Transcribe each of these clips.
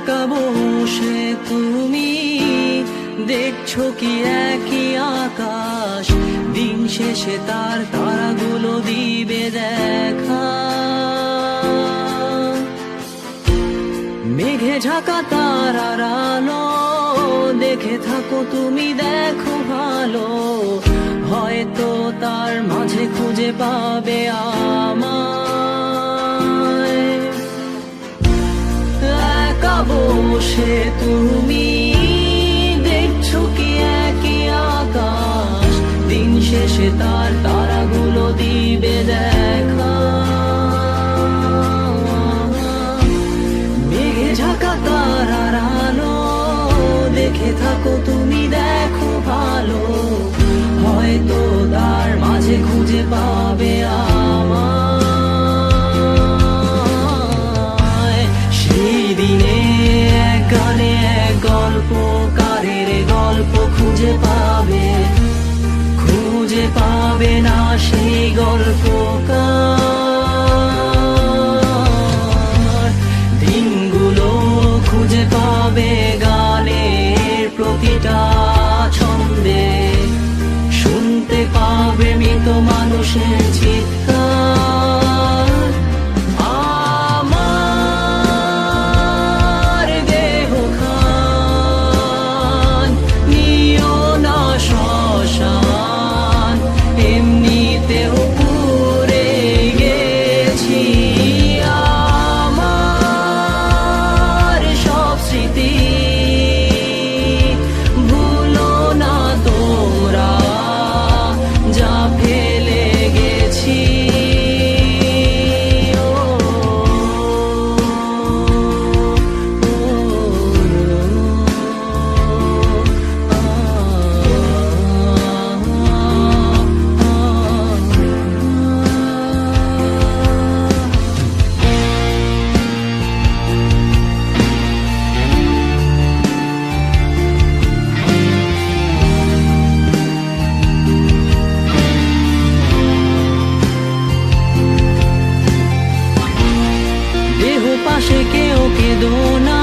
একা বসে তুমি দেখছো কি একই আকাশ, দিন শেষে তার তারাগুলো দিবে দেখা। মেঘে ঢাকা তারার আলো দেখে থাকো তুমি, দেখো ভালো, হয়তো তার মাঝে খুঁজে পাবে আমায়। একা বসে তুমি দেখছো কি একই আকাশ, দিন শেষে তার তারাগুলো দিবে দেখা। মেঘে ঢাকা তারার আলো দেখে থাকো তুমি, দেখো ভালো, হয়তো তার মাঝে খুঁজে পাবে আমায়। সেই দিনে এক গানে এক গল্পকারের গল্প খুঁজে পাবে না সেই গল্পকার। দিনগুলো খুঁজে পাবে গানের প্রতিটা ছন্দে, শুনতে পাবে মৃত মানুষের চিৎকার। আমার দেহ খান নিও না শ্মশান, এমনিতেও পুড়ে গেছি। আমার সব স্মৃতি ভুলো না তোমরা, যা ফেলে গেছি। পাশে কেউ কেঁদো না,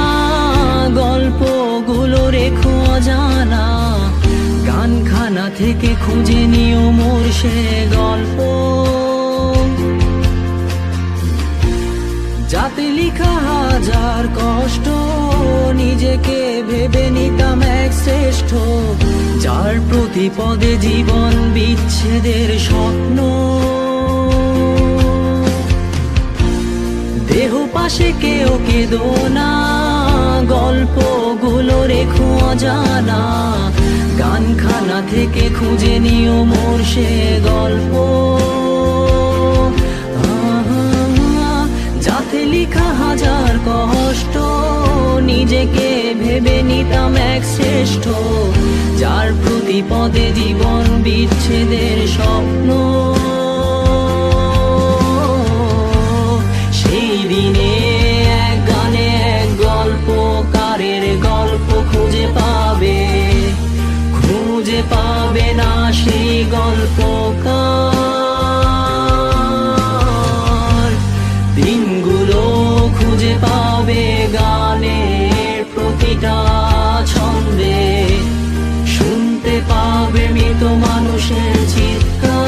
গল্পগুলো রেখো অজানা, গানখানা থেকে খুঁজে নিও মোর সে গল্প, যাতে লিখা হাজার কষ্ট নিজেকে ভেবে নিতাম এক শ্রেষ্ঠ, যার প্রতি পদে জীবন বিচ্ছেদের স্বপ্ন। দেহ পাশে কেউ কেঁদো না, গল্পগুলো রেখো অজানা, গানখানা থেকে খুঁজে নিও মোর সে গল্প, যাতে লিখা হাজার কষ্ট নিজেকে ভেবে নিতাম এক শ্রেষ্ঠ, যার প্রতি পদে জীবন বিচ্ছেদের স্বপ্ন। সেই দিনে এক গানে এক গল্পকারের গল্প খুঁজে পাবে না সেই গল্পকার। দিনগুলো খুঁজে পাবে গানের প্রতিটা ছন্দে, শুনতে পাবে মৃত মানুষের চিৎকার।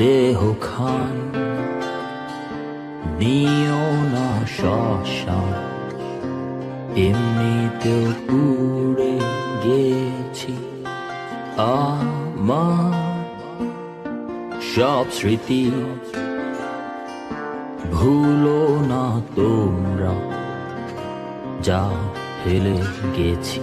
দেহ খান নিও না শ্মশান, এমনিতেও পুড়ে গেছি। আমার সব স্মৃতি ভুলো না তোমরা, যা ফেলে গেছি।